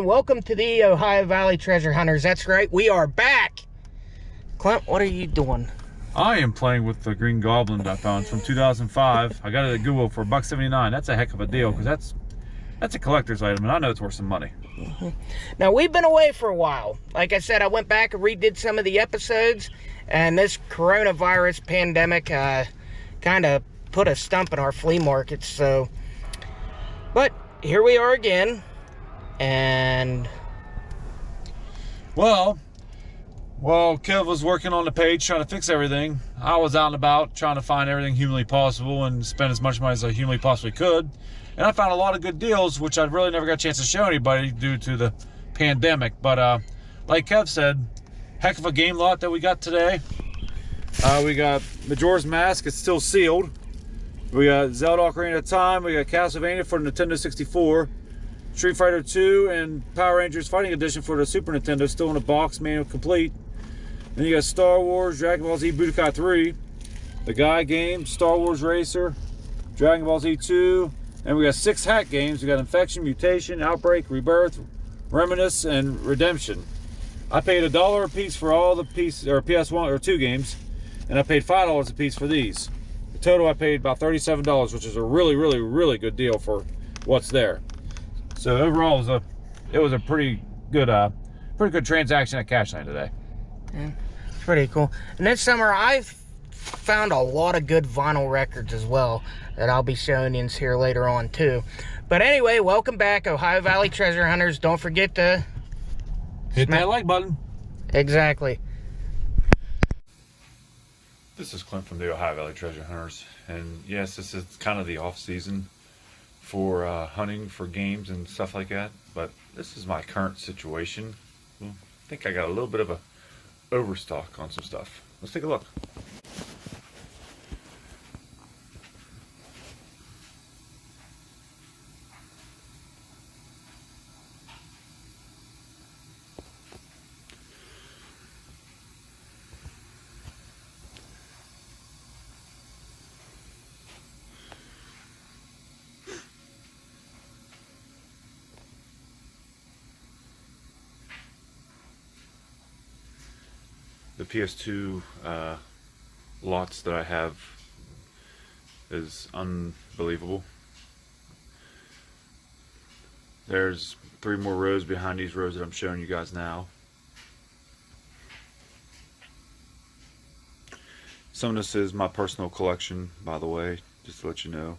everyone. Welcome to the Ohio Valley Treasure Hunters. That's right, we are back. Clint, what are you doing? I am playing with the Green Goblin I found from 2005. I got it at Goodwill for $1.79. That's a heck of a deal because that's a collector's item, and I know it's worth some money. Now, we've been away for a while. Like I said, I went back and redid some of the episodes, and this coronavirus pandemic kind of put a stump in our flea markets. But here we are again, and Well, Kev was working on the page trying to fix everything. I was out and about trying to find everything humanly possible and spend as much money as I humanly possibly could. And I found a lot of good deals, which I really never got a chance to show anybody due to the pandemic. But like Kev said, heck of a game lot that we got today. We got Majora's Mask, it's still sealed. We got Zelda Ocarina of Time, we got Castlevania for the Nintendo 64, Street Fighter 2, and Power Rangers Fighting Edition for the Super Nintendo, still in a box, manual complete. Then you got Star Wars, Dragon Ball Z Budokai 3, the Guy game, Star Wars Racer, Dragon Ball Z 2, and we got 6 hack games. We got Infection, Mutation, Outbreak, Rebirth, Reminisce, and Redemption. I paid $1 a piece for all the PS1 or 2 games, and I paid $5 a piece for these. The total I paid about $37, which is a really good deal for what's there. So overall, it was a pretty good transaction at Cash Night today. yeah, pretty cool. And this summer, I've found a lot of good vinyl records as well that I'll be showing you here later on too. But anyway, welcome back, Ohio Valley Treasure Hunters. Don't forget to hit that like button. Exactly. This is Clint from the Ohio Valley Treasure Hunters, and yes, this is kind of the off season for hunting for games and stuff like that, but this is my current situation. I think I got a little bit of a overstock on some stuff. Let's take a look. The PS2 lots that I have is unbelievable. There's 3 more rows behind these rows that I'm showing you guys now. Some of this is my personal collection, by the way, just to let you know.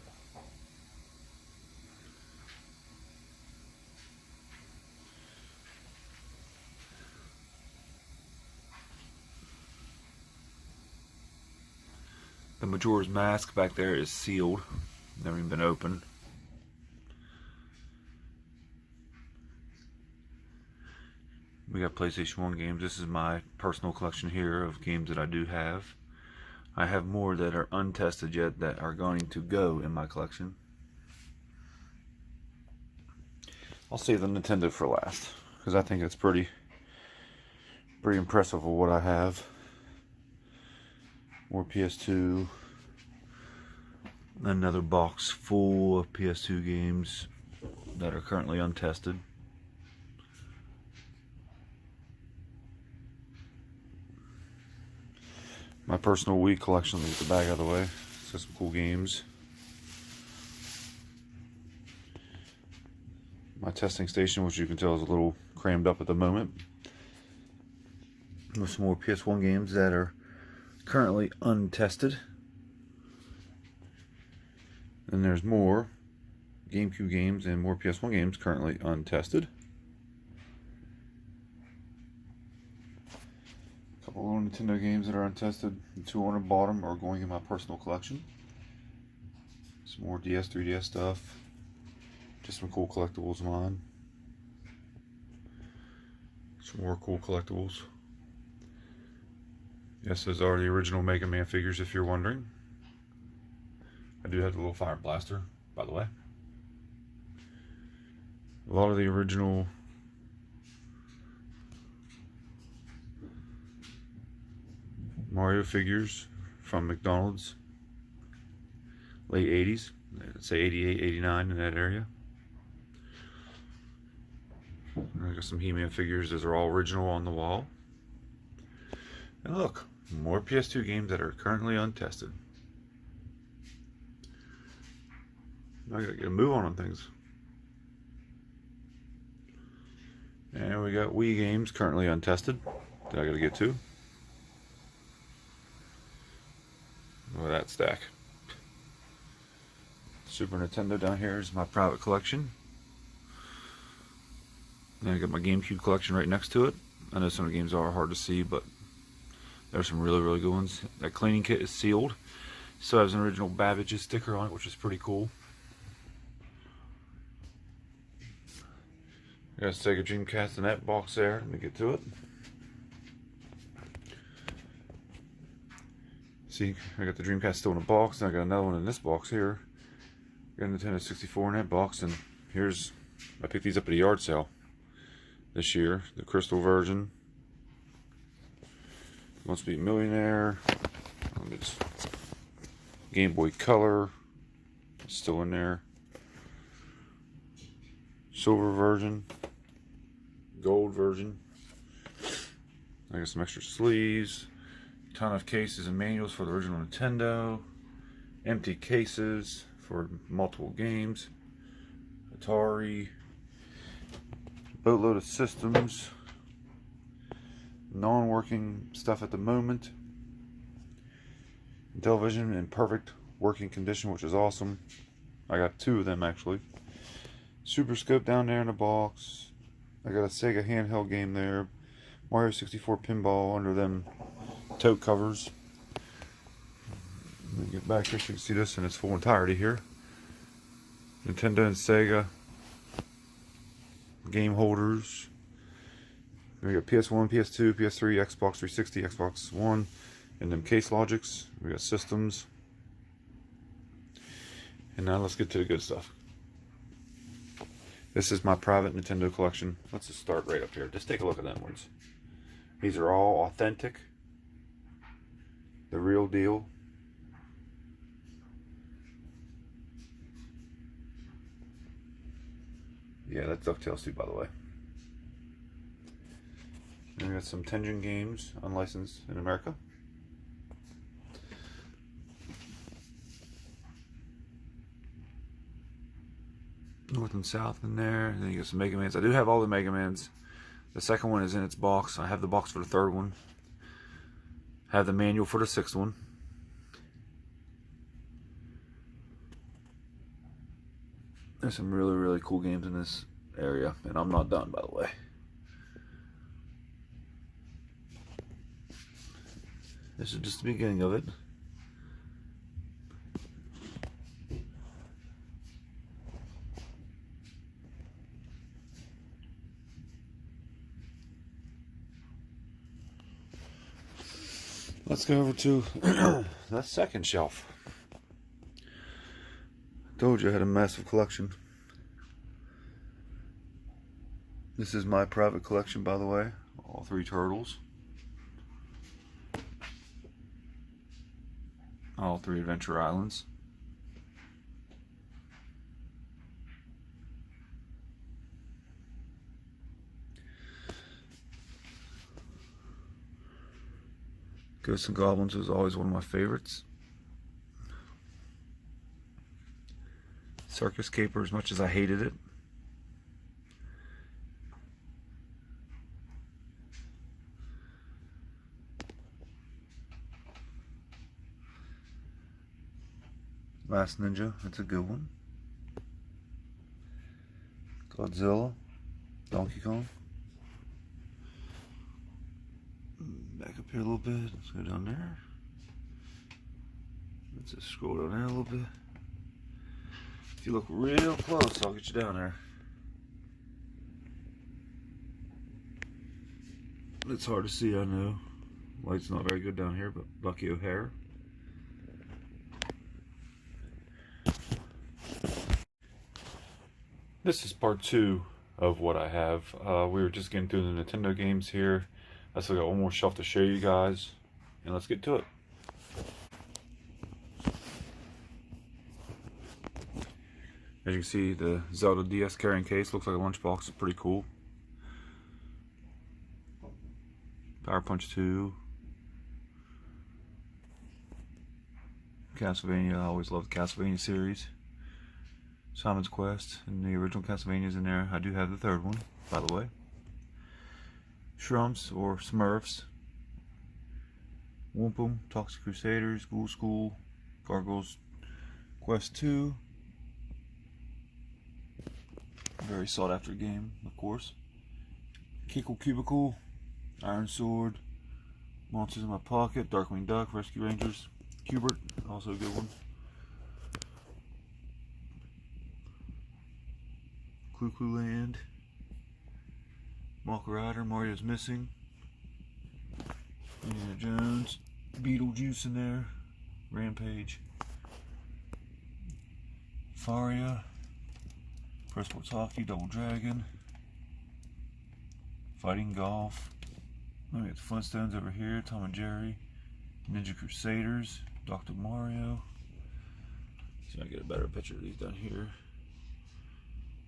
The Majora's Mask back there is sealed, never even been opened. We got PlayStation 1 games. This is my personal collection here of games that I do have. I have more that are untested yet that are going to go in my collection. I'll save the Nintendo for last because I think it's pretty impressive of what I have. More PS2. Another box full of PS2 games that are currently untested. My personal Wii collection. Let me get the bag out of the way. It's got some cool games. My testing station, which you can tell is a little crammed up at the moment, with some more PS1 games that are currently untested. Then there's more GameCube games and more PS1 games currently untested. A couple little Nintendo games that are untested. The 2 on the bottom are going in my personal collection. Some more DS, 3DS stuff. Just some cool collectibles of mine. Some more cool collectibles. Yes, those are the original Mega Man figures, if you're wondering. I do have the little fire blaster, by the way. A lot of the original Mario figures from McDonald's, late 80s, say 88, 89 in that area. I got some He-Man figures. Those are all original on the wall. And look, more PS2 games that are currently untested. I gotta get a move on things. And we got Wii games currently untested that I gotta get to. Look at that stack. Super Nintendo down here is my private collection. And I got my GameCube collection right next to it. I know some of the games are hard to see, but there's some really, really good ones. That cleaning kit is sealed. Still has an original Babbage sticker on it, which is pretty cool. I got a Sega Dreamcast in that box there. Let me get to it. See, I got the Dreamcast still in a box, and I got another one in this box here. Got a Nintendo 64 in that box, and here's, I picked these up at a yard sale this year. The crystal version. Wants to Be a Millionaire. It's Game Boy Color. It's still in there. Silver version. Gold version. I got some extra sleeves. Ton of cases and manuals for the original Nintendo. Empty cases for multiple games. Atari. Boatload of systems. Non-working stuff at the moment. Television in perfect working condition, which is awesome. I got 2 of them actually. Super Scope down there in the box. I got a Sega handheld game there. Mario 64 pinball under them tote covers. Let me get back here so you can see this in its full entirety here. Nintendo and Sega game holders. We got PS1, PS2, PS3, Xbox 360, Xbox One, and them case logics. We got systems. And now let's get to the good stuff. This is my private Nintendo collection. Let's just start right up here. Just take a look at them ones. These are all authentic. The real deal. Yeah, that's DuckTales too, by the way. And we got some Tengen games, unlicensed in America. North and South in there. And then you got some Mega Mans. I do have all the Mega Mans. The second one is in its box. I have the box for the third one. I have the manual for the 6th one. There's some really, really cool games in this area. And I'm not done, by the way. This is just the beginning of it. Let's go over to that second shelf. Told you I had a massive collection. This is my private collection, by the way. All 3 turtles. All 3 Adventure Islands. Ghosts and Goblins was always one of my favorites. Circus Caper, as much as I hated it. Last Ninja, that's a good one. Godzilla, Donkey Kong. Back up here a little bit, let's go down there. Let's just scroll down there a little bit. If you look real close, I'll get you down there. It's hard to see, I know. Light's not very good down here, but Bucky O'Hare. This is part 2 of what I have. We were just getting through the Nintendo games here. I still got one more shelf to show you guys, and let's get to it. As you can see, the Zelda DS carrying case looks like a lunchbox. It's pretty cool. Power Punch 2. Castlevania, I always loved the Castlevania series. Simon's Quest, and the original Castlevania's in there. I do have the third one, by the way. Shrumps, or Smurfs. Wompum, Toxic Crusaders, Ghoul School, Gargoyles Quest 2. Very sought after game, of course. Kickle Cubicle, Iron Sword, Monsters in My Pocket, Darkwing Duck, Rescue Rangers, Hubert, also a good one. Clue Clue Land, Mock Rider, Mario's Missing, Indiana Jones, Beetlejuice in there, Rampage, Faria, Pro Sports Hockey, Double Dragon, Fighting Golf. We got the Flintstones over here, Tom and Jerry, Ninja Crusaders, Dr. Mario. See if I get a better picture of these down here.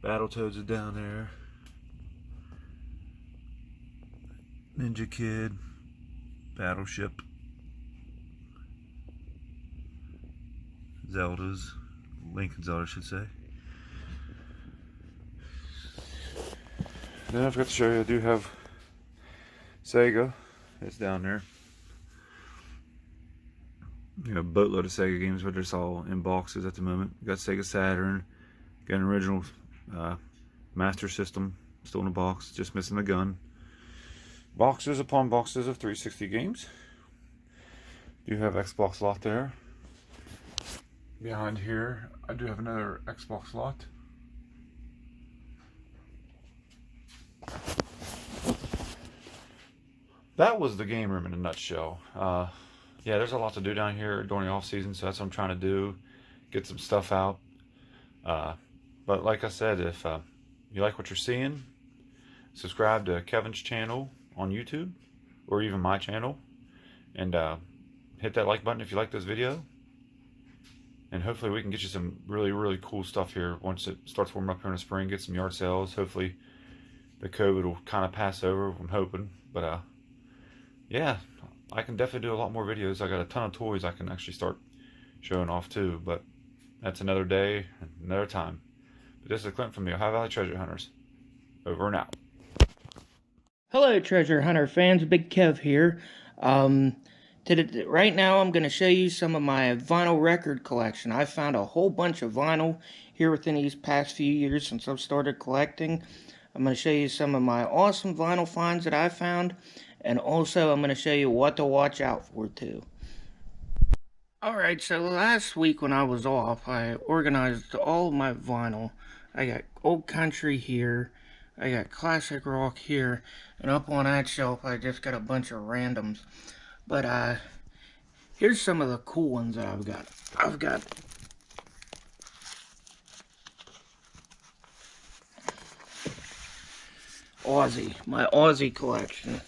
Battletoads is down there. Ninja Kid, Battleship, Zelda's, Link and Zelda, I should say. Then I forgot to show you, I do have Sega. It's down there. You know, a boatload of Sega games, but it's all in boxes at the moment. Got Sega Saturn, got an original Master System, still in a box, just missing the gun. Boxes upon boxes of 360 games. Do have Xbox slot there. Behind here, I do have another Xbox slot. That was the game room in a nutshell. Yeah, there's a lot to do down here during the off season, so that's what I'm trying to do, get some stuff out. But like I said, if you like what you're seeing, subscribe to Kevin's channel on YouTube, or even my channel, and hit that like button if you like this video. And hopefully we can get you some really cool stuff here once it starts warming up here in the spring. Get some yard sales. Hopefully the COVID will kind of pass over, I'm hoping. But yeah, I can definitely do a lot more videos. I got a ton of toys I can actually start showing off too, but that's another day, another time. But this is Clint from the Ohio Valley Treasure Hunters. Over and out. Hello, Treasure Hunter fans. Big Kev here. Right now, I'm going to show you some of my vinyl record collection. I found a whole bunch of vinyl here within these past few years since I've started collecting. I'm going to show you some of my awesome vinyl finds that I found, and also I'm going to show you what to watch out for too. Alright, so last week when I was off, I organized all of my vinyl. I got old country here, I got classic rock here, and up on that shelf I just got a bunch of randoms. But here's some of the cool ones that I've got. I've got Aussie, my Aussie collection.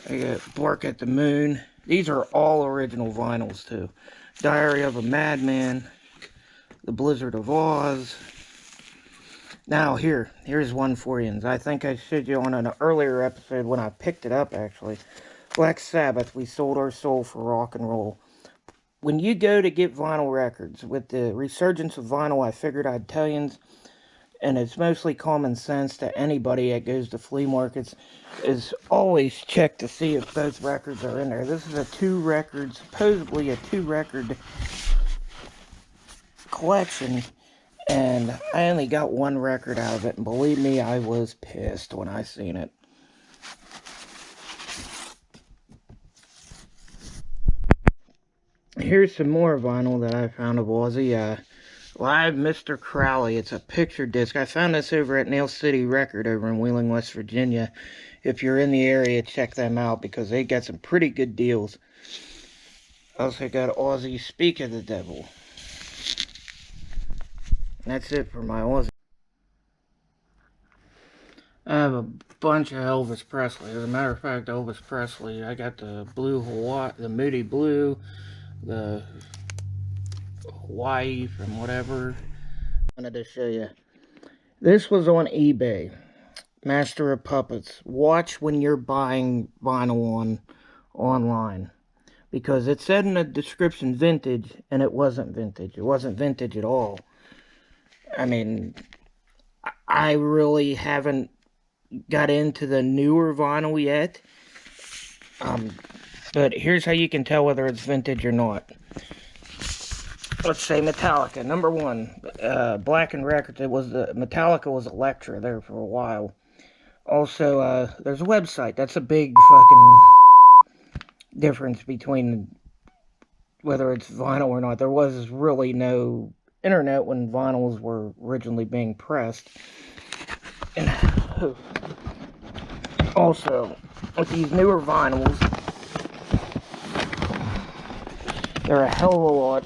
I got Bark at the Moon. These are all original vinyls too. Diary of a Madman, The Blizzard of Oz. Now here's one for you. I think I showed you on an earlier episode when I picked it up actually. Black Sabbath, We Sold Our Soul for Rock and Roll. When you go to get vinyl records, with the resurgence of vinyl, I figured I'd tell you, and it's mostly common sense to anybody that goes to flea markets, is always check to see if both records are in there. This is supposedly a two-record collection, and I only got one record out of it, and believe me, I was pissed when I seen it. Here's some more vinyl that I found of Aussie. Live Mr. Crowley. It's a picture disc. I found this over at Nail City Record over in Wheeling, West Virginia. If you're in the area, check them out because they got some pretty good deals. Also got Aussie Speak of the Devil. And that's it for my Aussie. I have a bunch of Elvis Presley. As a matter of fact, Elvis Presley. I got the Blue Hawaii, the Moody Blue, the Hawaii from whatever. I wanted to show you. This was on eBay. Master of Puppets. Watch when you're buying vinyl online. Because it said in the description vintage, and it wasn't vintage. It wasn't vintage at all. I mean, I really haven't got into the newer vinyl yet. But here's how you can tell whether it's vintage or not. Let's say Metallica, number 1. Blackened Records, Metallica was Elektra there for a while. Also, there's a website. That's a big fucking difference between whether it's vinyl or not. There was really no internet when vinyls were originally being pressed. And also, with these newer vinyls, they're a hell of a lot.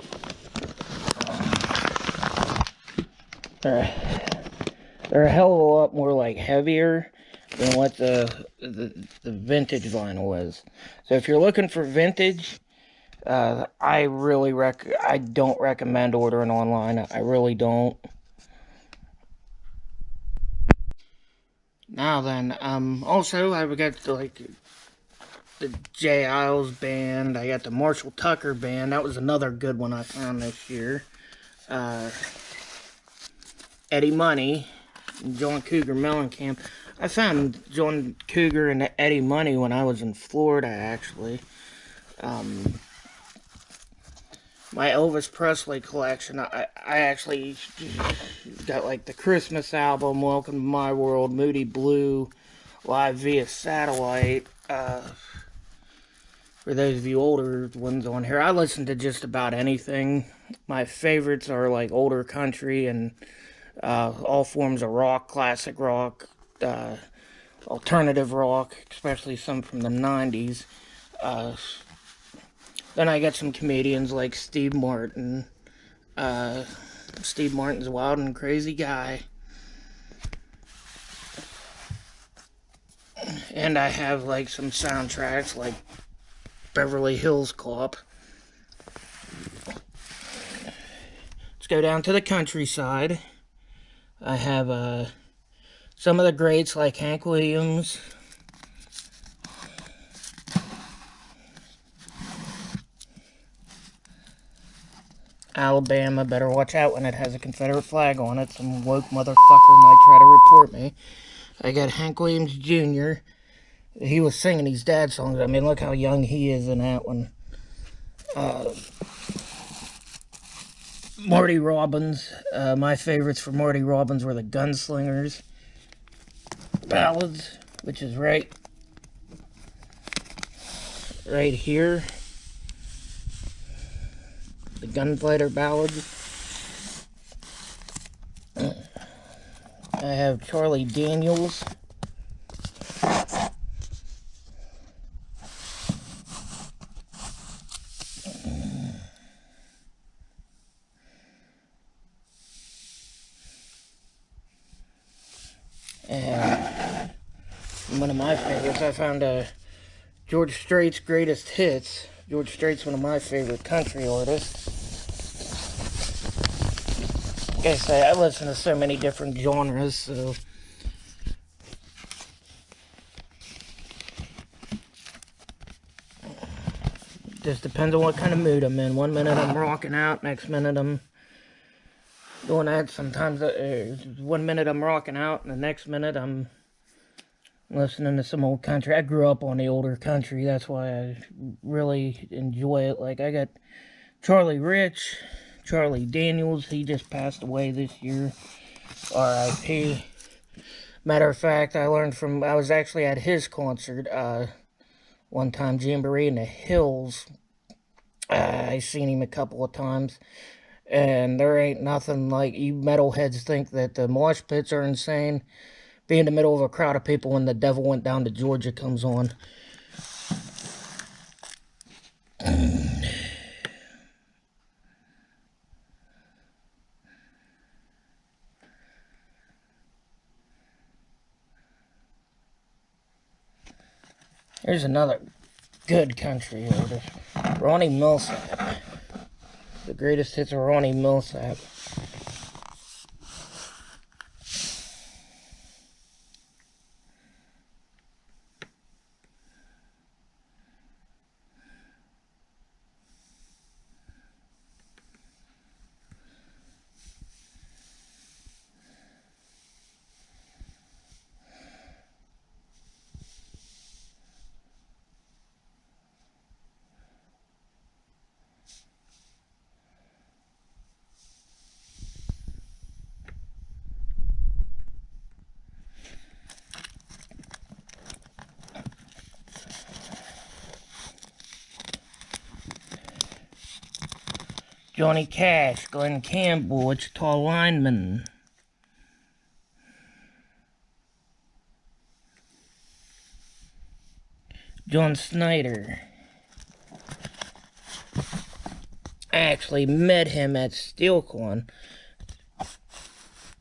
They're a hell of a lot more like heavier than what the vintage vinyl is. So if you're looking for vintage, I don't recommend ordering online. I really don't. Now then, also I've got the J. Isles band. I got the Marshall Tucker band. That was another good one I found this year. Eddie Money, and John Cougar Mellencamp. I found John Cougar and Eddie Money when I was in Florida, actually. My Elvis Presley collection, I actually got like the Christmas album, Welcome to My World, Moody Blue, live via satellite. For those of you older ones on here, I listen to just about anything. My favorites are like older country and all forms of rock, classic rock, alternative rock, especially some from the 90s. Then I got some comedians like Steve Martin. Steve Martin's a wild and crazy guy. And I have like some soundtracks like Beverly Hills Cop. Let's go down to the countryside. I have some of the greats like Hank Williams. Alabama, better watch out when it has a Confederate flag on it. Some woke motherfucker might try to report me. I got Hank Williams Jr. He was singing his dad's songs. I mean, look how young he is in that one. Marty Robbins. My favorites for Marty Robbins were the Gunslingers ballads, which is right here. The Gunfighter ballads. I have Charlie Daniels. And one of my favorites, I found George Strait's Greatest Hits. George Strait's one of my favorite country artists. Like I say, I listen to so many different genres, so just depends on what kind of mood I'm in. 1 minute I'm rocking out, next minute I'm doing that. Sometimes 1 minute I'm rocking out, and the next minute I'm listening to some old country. I grew up on the older country, that's why I really enjoy it. Like, I got Charlie Rich, Charlie Daniels, he just passed away this year, R.I.P. Matter of fact, I was actually at his concert, one time, Jamboree in the Hills. I seen him a couple of times, and there ain't nothing like, you metalheads think that the mosh pits are insane. Be in the middle of a crowd of people when The Devil Went Down to Georgia comes on. Here's another good country artist, Ronnie Milsap. The Greatest Hits of Ronnie Milsap. Johnny Cash, Glenn Campbell, Wichita Lineman. John Snyder. I actually met him at SteelCon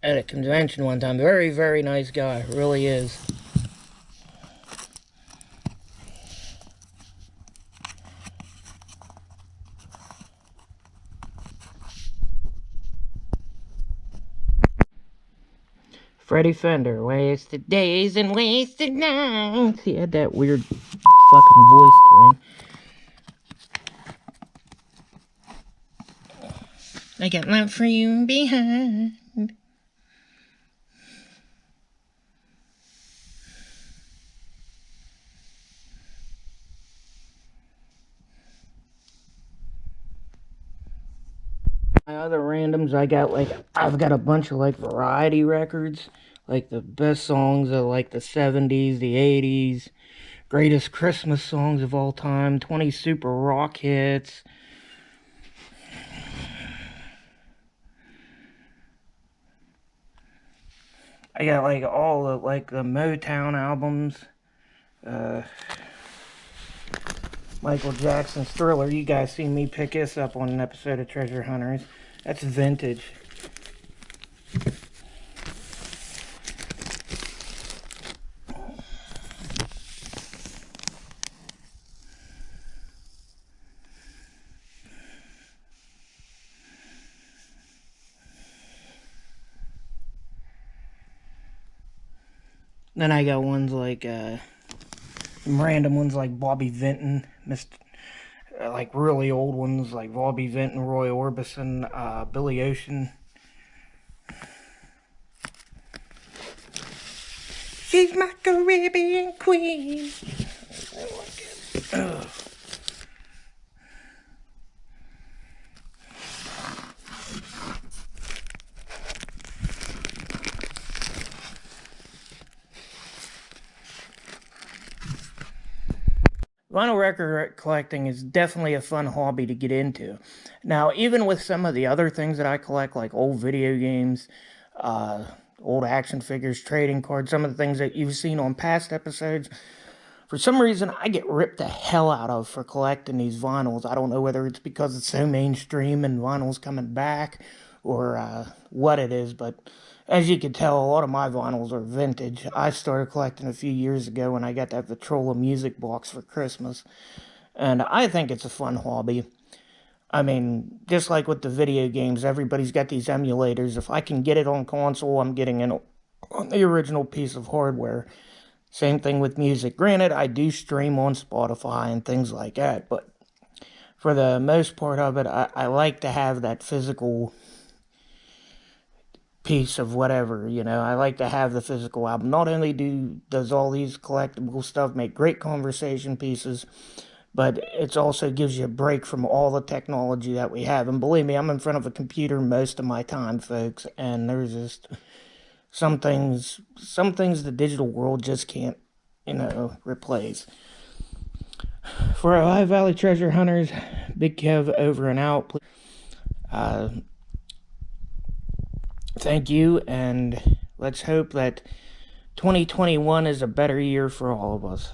at a convention one time. Very, very nice guy. Really is. Freddie Fender, wasted days and wasted nights. He had that weird fucking voice to him. I got love for you behind. My other randoms, I've got a bunch of variety records, the best songs of the 70s, the 80s, greatest Christmas songs of all time, 20 super rock hits. I got all the the Motown albums, Michael Jackson's Thriller. You guys seen me pick this up on an episode of Treasure Hunters. That's vintage. Then I got ones some random ones like Bobby Vinton, really old ones like Bobby Vinton, Roy Orbison, Billy Ocean. She's my Caribbean queen. I like it. Ugh. Vinyl record collecting is definitely a fun hobby to get into. Now, even with some of the other things that I collect, like old video games, old action figures, trading cards, some of the things that you've seen on past episodes, for some reason, I get ripped the hell out of for collecting these vinyls. I don't know whether it's because it's so mainstream and vinyl's coming back, or what it is, but as you can tell, a lot of my vinyls are vintage. I started collecting a few years ago when I got that Victrola music box for Christmas, and I think it's a fun hobby. I mean, just like with the video games, everybody's got these emulators. If I can get it on console, I'm getting it on the original piece of hardware. Same thing with music. Granted, I do stream on Spotify and things like that, but for the most part of it, I like to have that physical piece of whatever, I like to have the physical album. Not only does all these collectible stuff make great conversation pieces, but it also gives you a break from all the technology that we have. And believe me, I'm in front of a computer most of my time, folks, and there's just some things the digital world just can't, replace. For our Ohio Valley Treasure Hunters, Big Kev over and out. Thank you, and let's hope that 2021 is a better year for all of us.